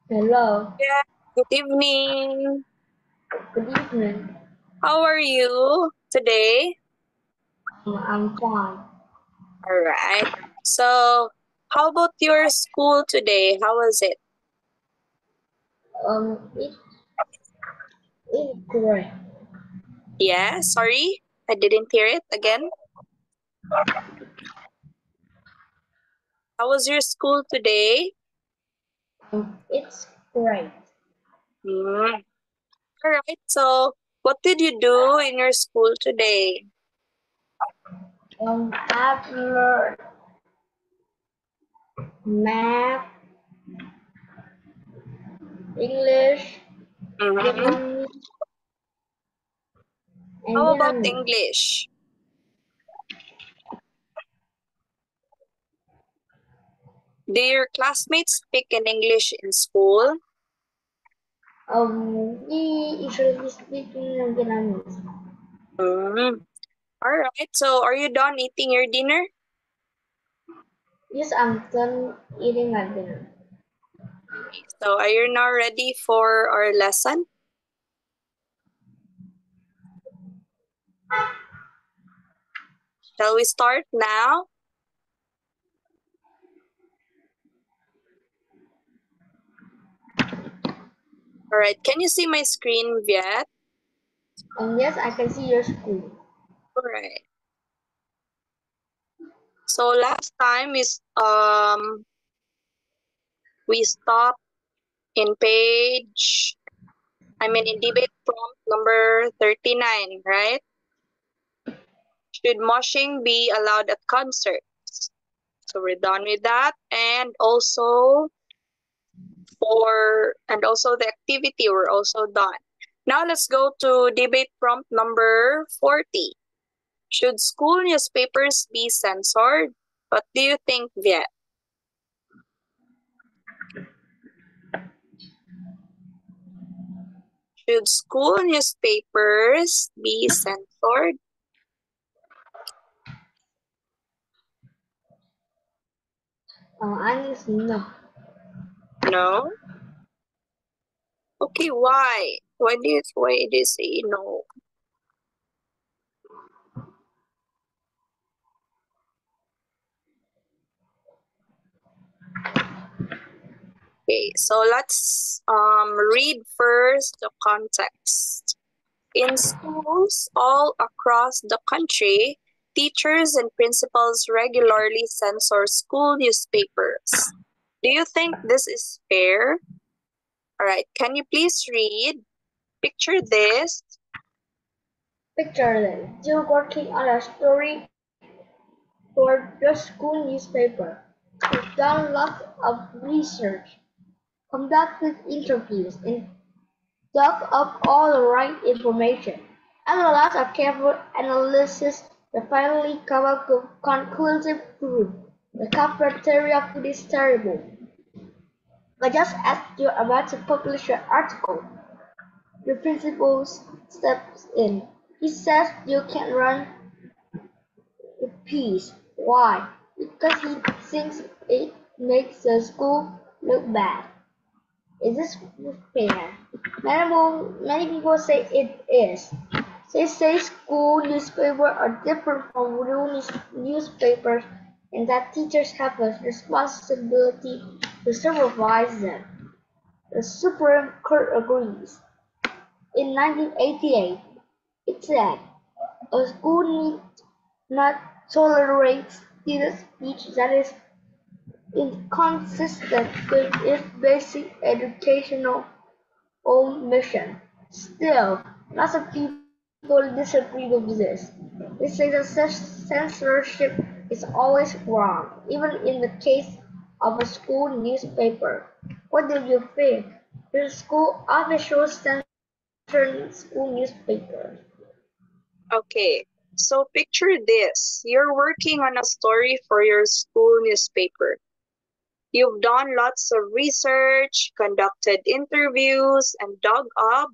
Hello. Yeah, good evening. Good evening. How are you today? I'm fine. All right. So, how about your school today? How was it? It's great. Yeah, sorry, I didn't hear it again. How was your school today? It's great. Hmm. All right. So, what did you do in your school today? I've learned math, English, Mm-hmm. Vietnamese, and How about Vietnamese. English? Do your classmates speak in English in school? We usually speak in Vietnamese. Mm. All right. So, are you done eating your dinner? Yes, I'm done eating my dinner. So, are you now ready for our lesson? Shall we start now? All right. Can you see my screen, Viet? Yes, I can see your screen. All right. So last time we stopped in in debate prompt number 39, right? Should moshing be allowed at concerts? So we're done with that, and also the activity we're also done. Now let's go to debate prompt number 40. Should school newspapers be censored? What do you think, Viet? Should school newspapers be censored? I just no. No. Okay, why? Why do you say no? Okay, so let's read first the context. In schools all across the country, teachers and principals regularly censor school newspapers. Do you think this is fair? All right, can you please read? Picture this. Picture them. Still working on a story for the school newspaper. We've done lots of research, conducted interviews, and dug up all the right information. Analyzed a careful analysis to finally come up with conclusive proof. The cafeteria food is terrible. I just asked you about to publish your article. The principal steps in. He says you can run the piece. Why? Because he thinks it makes the school look bad. Is this fair? Many people say it is. They say school newspapers are different from real newspapers and that teachers have a responsibility to supervise them. The Supreme Court agrees. In 1988, it said a school need not tolerate student speech that is inconsistent with its basic educational mission. Still, lots of people disagree with this. They say that censorship is always wrong, even in the case of a school newspaper. What do you think? Should school officials censor school newspapers? Okay, so picture this. You're working on a story for your school newspaper. You've done lots of research, conducted interviews, and dug up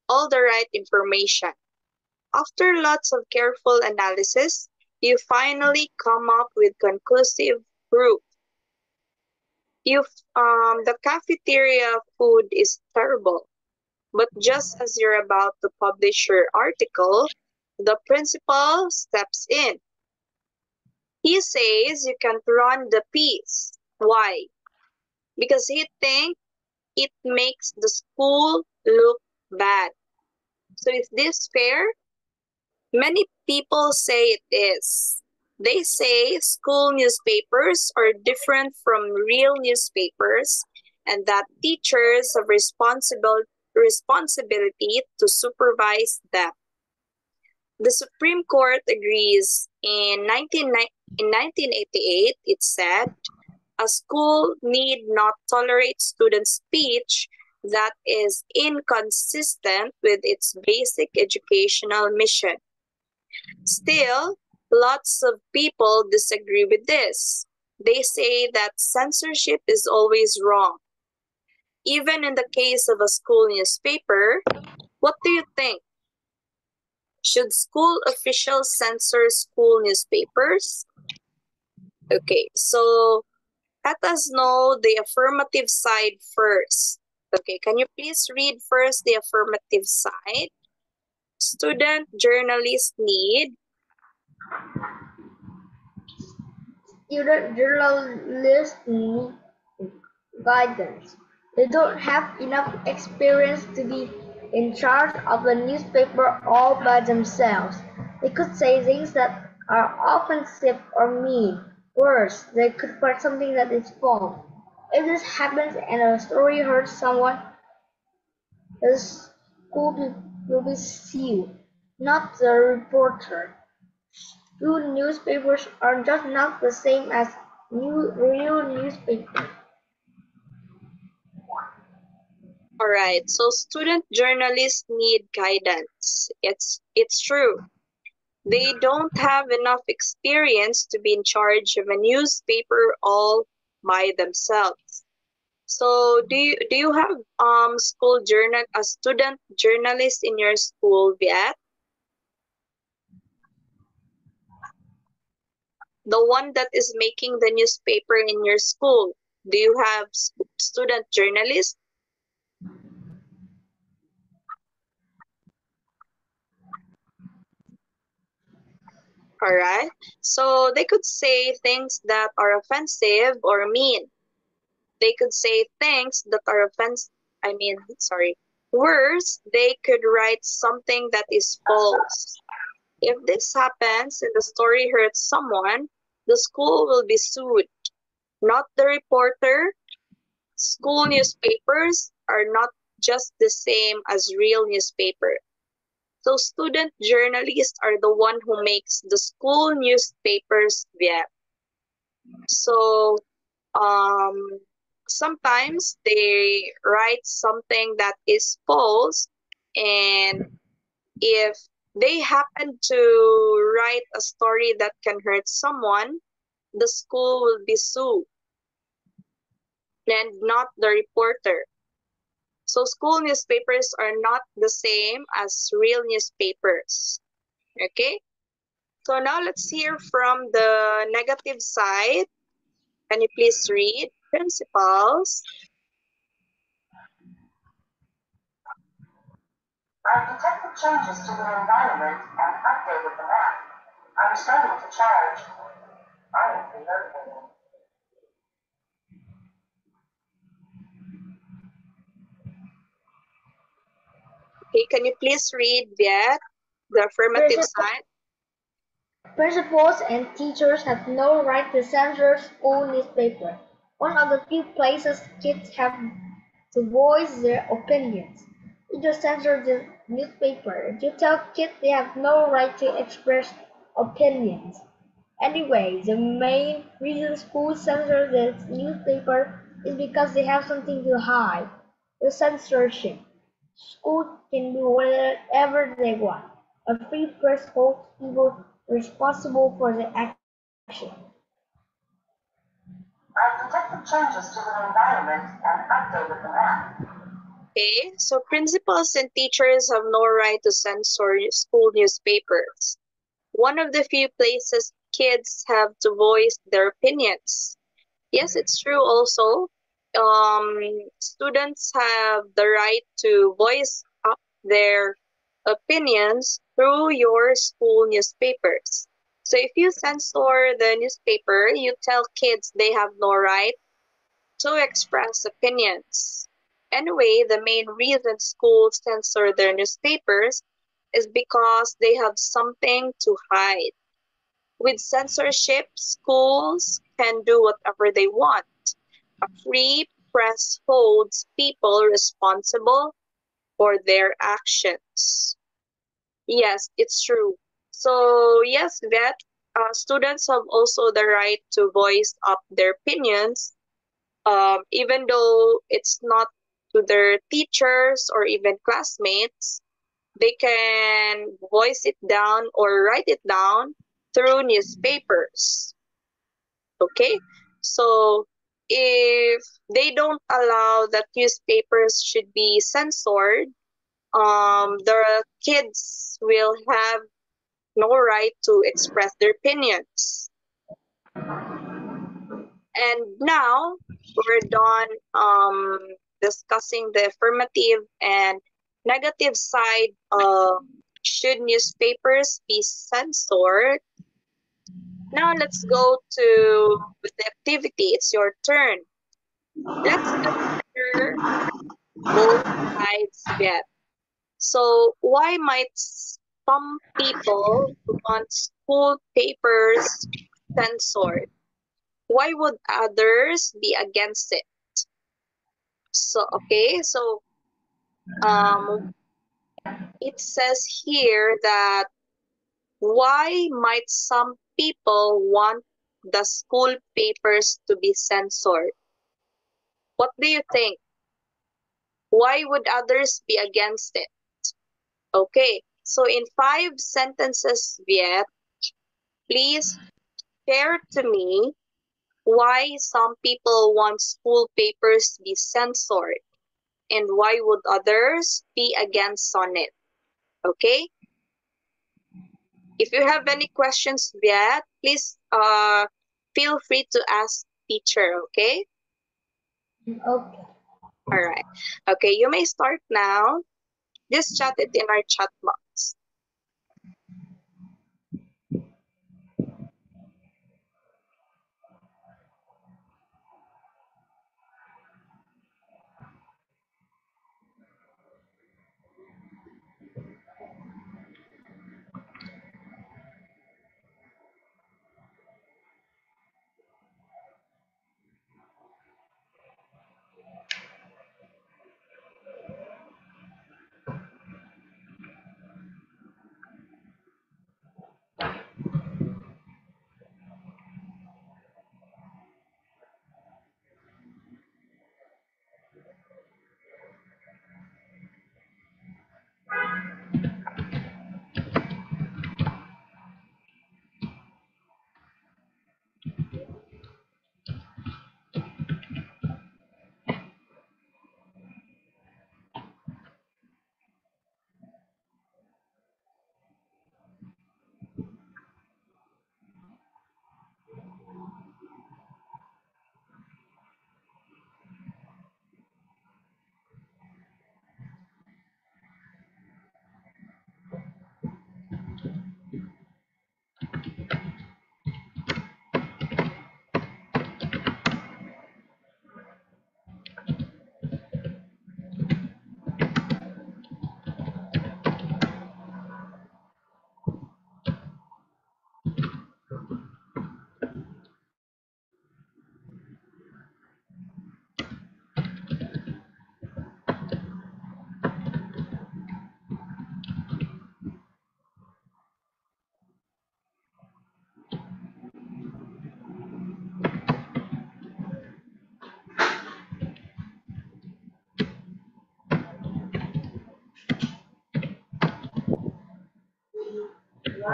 all the right information. After lots of careful analysis, you finally come up with conclusive proof. The cafeteria food is terrible. But just as you're about to publish your article, the principal steps in. He says you can't run the piece. Why? Because he thinks it makes the school look bad. So is this fair? Many people say it is. They say school newspapers are different from real newspapers and that teachers have responsibility to supervise them. The Supreme Court agrees. In 1988, it said, a school need not tolerate student speech that is inconsistent with its basic educational mission. Still, lots of people disagree with this. They say that censorship is always wrong. Even in the case of a school newspaper, what do you think? Should school officials censor school newspapers? Okay, so let us know the affirmative side first. Okay, can you please read first the affirmative side? Student journalists need Student journalists need guidance. They don't have enough experience to be in charge of a newspaper all by themselves. They could say things that are offensive or mean. Worse, they could write something that is false. If this happens and a story hurts someone, the school will be sued, not the reporter. School newspapers are just not the same as real newspapers. All right, so student journalists need guidance. It's true. They don't have enough experience to be in charge of a newspaper all by themselves. So do you have a student journalist in your school yet? The one that is making the newspaper in your school. Do you have student journalists? All right. So they could say things that are offensive or mean. They could say things that are worse, they could write something that is false. If this happens and the story hurts someone, the school will be sued, not the reporter. School newspapers are not just the same as real newspaper. So student journalists are the one who makes the school newspapers Viet. So um, sometimes they write something that is false, and if they happen to write a story that can hurt someone, the school will be sued and not the reporter. So school newspapers are not the same as real newspapers. Okay? So now let's hear from the negative side. Can you please read? Principals. I've detected changes to the environment and updated the map. I'm starting to charge. I am relocating. Okay, can you please read Viet, the affirmative side? Principals and teachers have no right to censor school newspaper. One of the few places kids have to voice their opinions. You just censor the newspaper. You tell kids they have no right to express opinions. Anyway, the main reason schools censor the newspaper is because they have something to hide. The censorship. Schools can do whatever they want. A free press holds people responsible for their actions. I've detected changes to the environment and updated the map. Okay, so principals and teachers have no right to censor school newspapers. One of the few places kids have to voice their opinions. Yes, it's true also. students have the right to voice up their opinions through your school newspapers. So if you censor the newspaper, you tell kids they have no right to express opinions. Anyway, the main reason schools censor their newspapers is because they have something to hide. With censorship, schools can do whatever they want. A free press holds people responsible for their actions. Yes, it's true. So, yes, that students have also the right to voice up their opinions, even though it's not to their teachers or even classmates. They can voice it down or write it down through newspapers. Okay? So, if they don't allow that newspapers should be censored, the kids will have no right to express their opinions. And now we're done discussing the affirmative and negative side of should newspapers be censored. Now let's go to the activity. It's your turn. Let's consider both sides yet. So why might some people want school papers censored? Why would others be against it? So okay, so um, it says here that why might some people want the school papers to be censored? What do you think? Why would others be against it? Okay, so in 5 sentences, Viet, please share to me why some people want school papers be censored and why would others be against on it. Okay? If you have any questions yet, please feel free to ask teacher, okay? Okay. All right. Okay, you may start now. Just chat it in our chat box.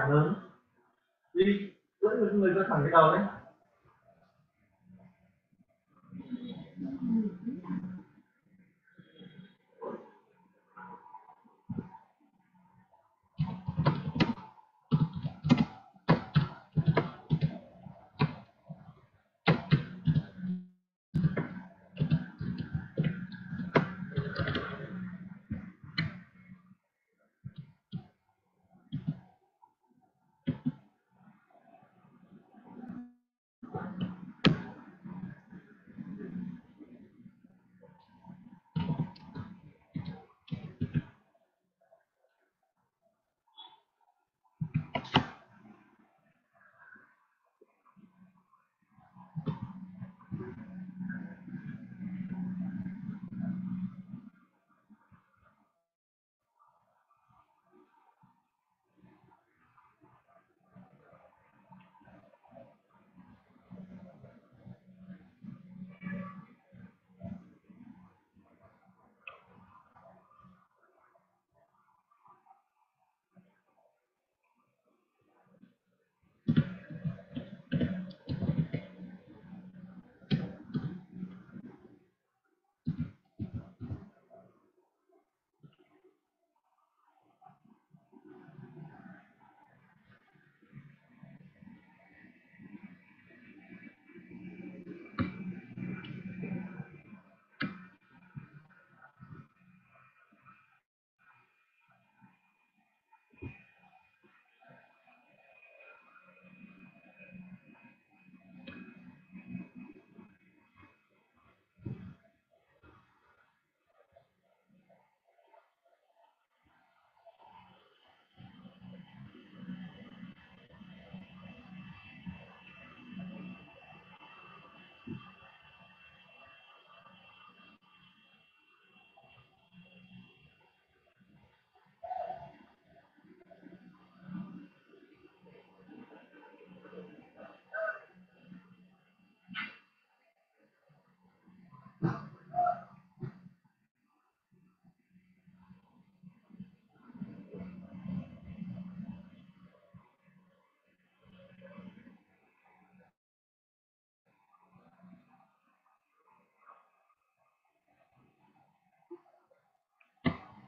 Lớn đi dẫn người ra thẳng cái đầu đấy.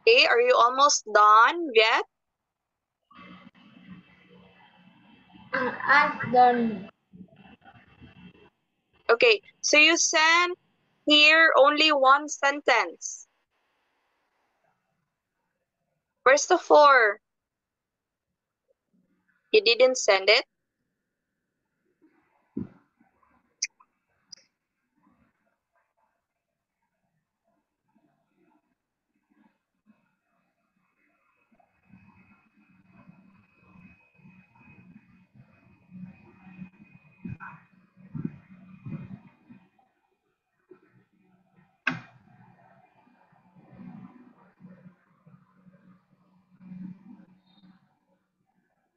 Okay, are you almost done, Viet? I'm done. Okay, so you sent here only one sentence. Where's the 4? You didn't send it?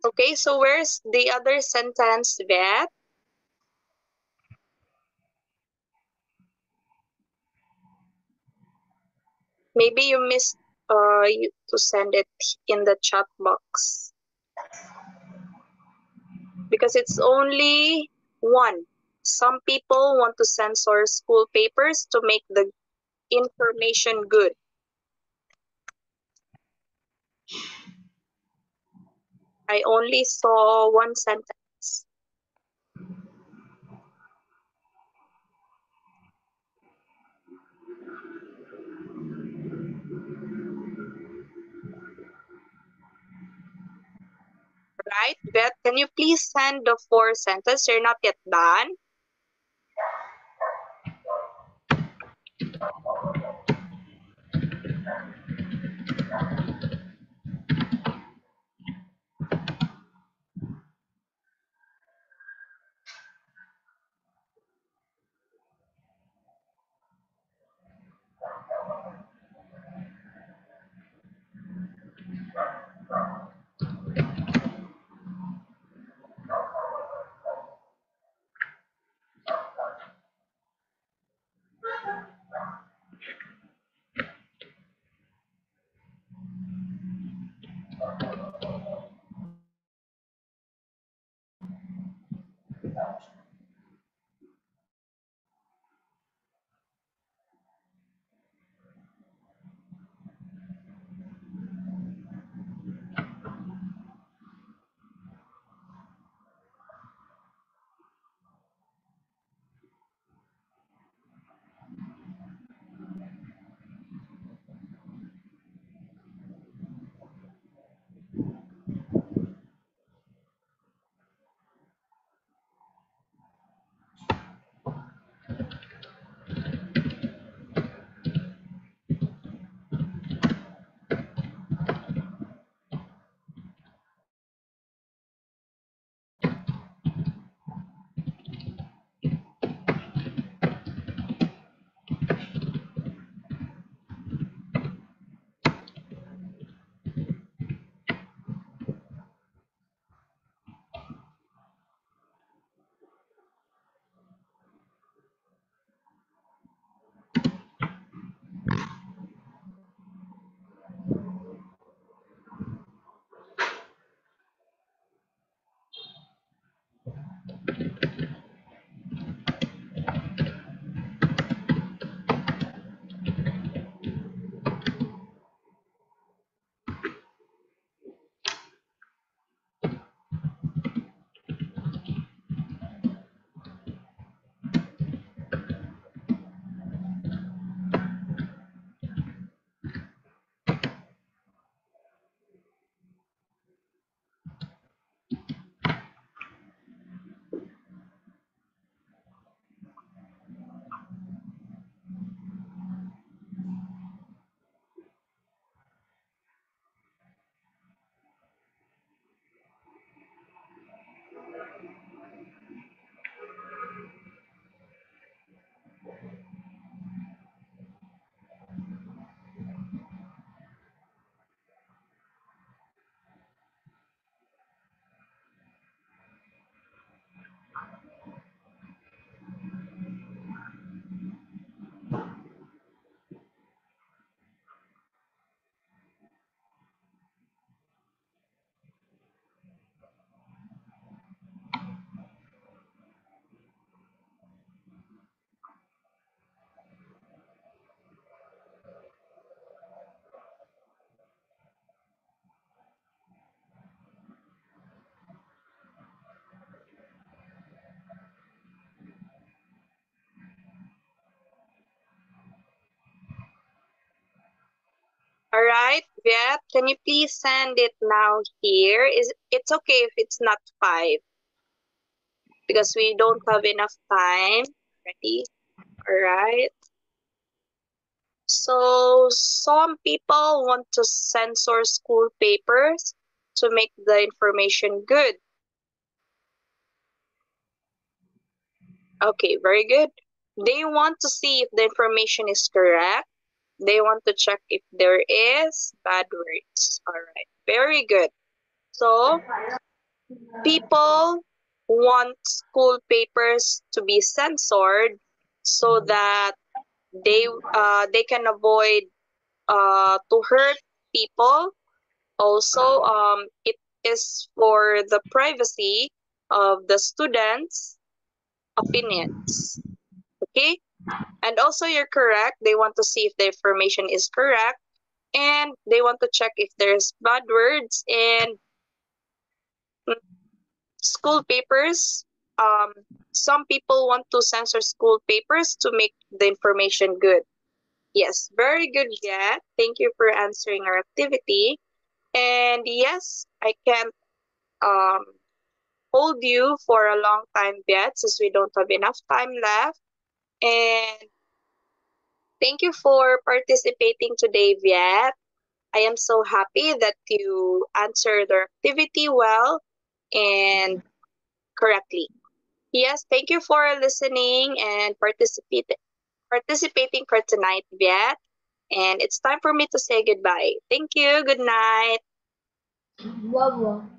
Okay, so where's the other sentence, Viet? Maybe you missed to send it in the chat box. Because it's only one. Some people want to censor school papers to make the information good. I only saw one sentence. Right, Beth? Can you please send the 4 sentences? You're not yet done. All right, Viet, can you please send it now here? It's okay if it's not 5 because we don't have enough time. Ready? All right. So some people want to censor school papers to make the information good. Okay, very good. They want to see if the information is correct. They want to check if there is bad words. All right, very good. So people want school papers to be censored so that they can avoid to hurt people. Also, it is for the privacy of the students' opinions. Okay, and also you're correct. They want to see if the information is correct, and they want to check if there's bad words and school papers. Um, some people want to censor school papers to make the information good. Yes, very good, Jet. Thank you for answering our activity. And yes, I can't um, hold you for a long time yet since we don't have enough time left. And thank you for participating today, Viet. I am so happy that you answered the activity well and correctly. Yes, thank you for listening and participating for tonight, Viet. And it's time for me to say goodbye. Thank you. Good night. Bye bye.